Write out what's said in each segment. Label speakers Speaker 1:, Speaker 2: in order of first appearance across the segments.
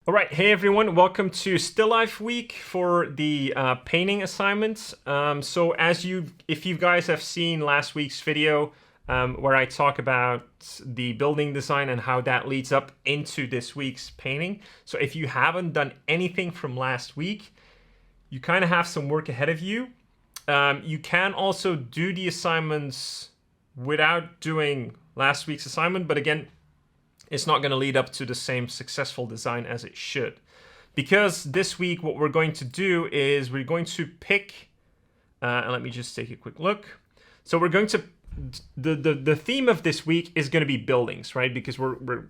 Speaker 1: All right, hey everyone, welcome to Still Life Week for the painting assignments. If you guys have seen last week's video where I talk about the building design and how that leads up into this week's painting. So if you haven't done anything from last week, you kind of have some work ahead of you. You can also do the assignments without doing last week's assignment, but again, it's not going to lead up to the same successful design as it should. Because this week what we're going to do is we're going to pick, and let me just take a quick look. So we're going to, the theme of this week is going to be buildings, right? Because we're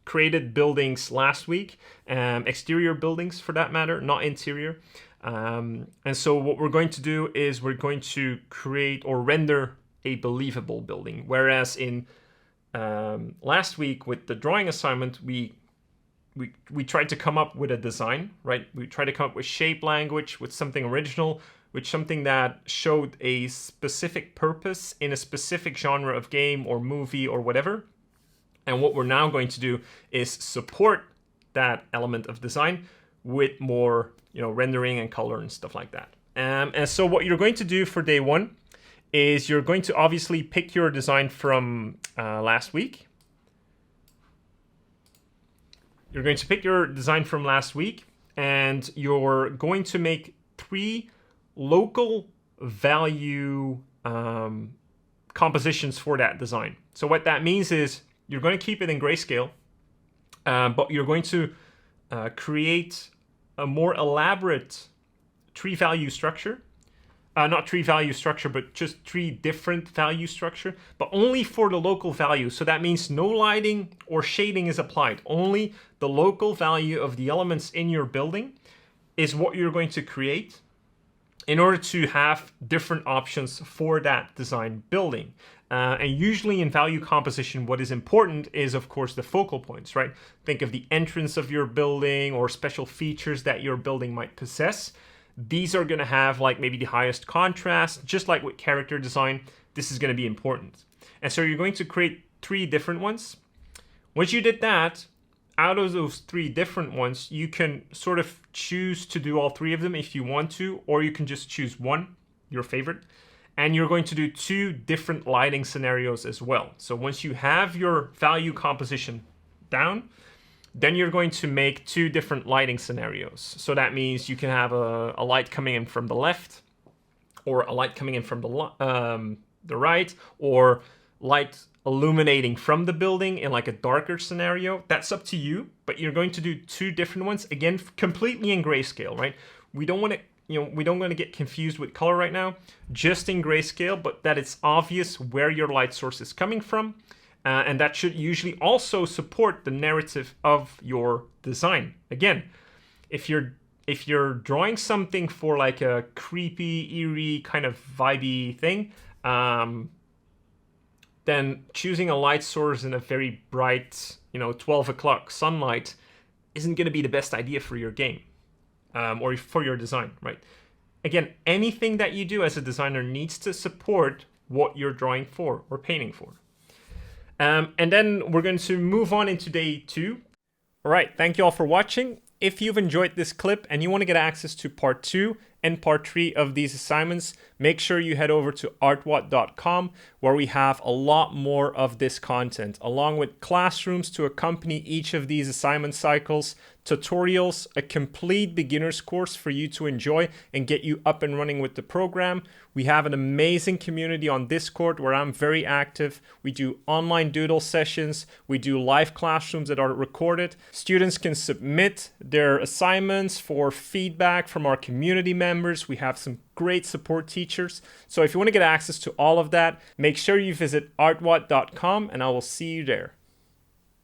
Speaker 1: created buildings last week, exterior buildings for that matter, not interior. And so what we're going to do is we're going to create or render a believable building. Whereas in last week with the drawing assignment, we tried to come up with a design, right? We tried to come up with shape language, with something original, with something that showed a specific purpose in a specific genre of game or movie or whatever. And what we're now going to do is support that element of design with more, rendering and color and stuff like that. And so what you're going to do for day one is you're going to obviously pick your design from last week. You're going to pick your design from last week, and you're going to make 3 local value compositions for that design. So what that means is you're going to keep it in grayscale, but you're going to create a more elaborate tree value structure. Not tree value structure, but just 3 different value structure, but only for the local value. So that means no lighting or shading is applied. Only the local value of the elements in your building is what you're going to create in order to have different options for that design building. And usually in value composition, what is important is, of course, the focal points, right? Think of the entrance of your building or special features that your building might possess. These are going to have like maybe the highest contrast, just like with character design. This is going to be important. And so you're going to create 3 different ones. Once you did that, out of those 3 different ones, you can sort of choose to do all 3 of them if you want to, or you can just choose one, your favorite. And you're going to do 2 different lighting scenarios as well. So once you have your value composition down, then you're going to make 2 different lighting scenarios. So that means you can have a light coming in from the left, or a light coming in from the right, or light illuminating from the building in like a darker scenario. That's up to you, but you're going to do 2 different ones, again, completely in grayscale, right? We don't want to get confused with color right now, just in grayscale, but that it's obvious where your light source is coming from. And that should usually also support the narrative of your design. Again, if you're drawing something for like a creepy, eerie kind of vibey thing, then choosing a light source in a very bright, 12 o'clock sunlight isn't going to be the best idea for your game or for your design, right? Again, anything that you do as a designer needs to support what you're drawing for or painting for. And then we're going to move on into day 2. All right, thank you all for watching. If you've enjoyed this clip and you want to get access to part 2 and part 3 of these assignments, make sure you head over to artwatt.com, where we have a lot more of this content, along with classrooms to accompany each of these assignment cycles, tutorials, a complete beginner's course for you to enjoy and get you up and running with the program. We have an amazing community on Discord where I'm very active. We do online doodle sessions. We do live classrooms that are recorded. Students can submit their assignments for feedback from our community members. We have some great support teachers. So if you want to get access to all of that, make sure you visit artwatt.com, and I will see you there.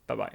Speaker 1: Bye-bye.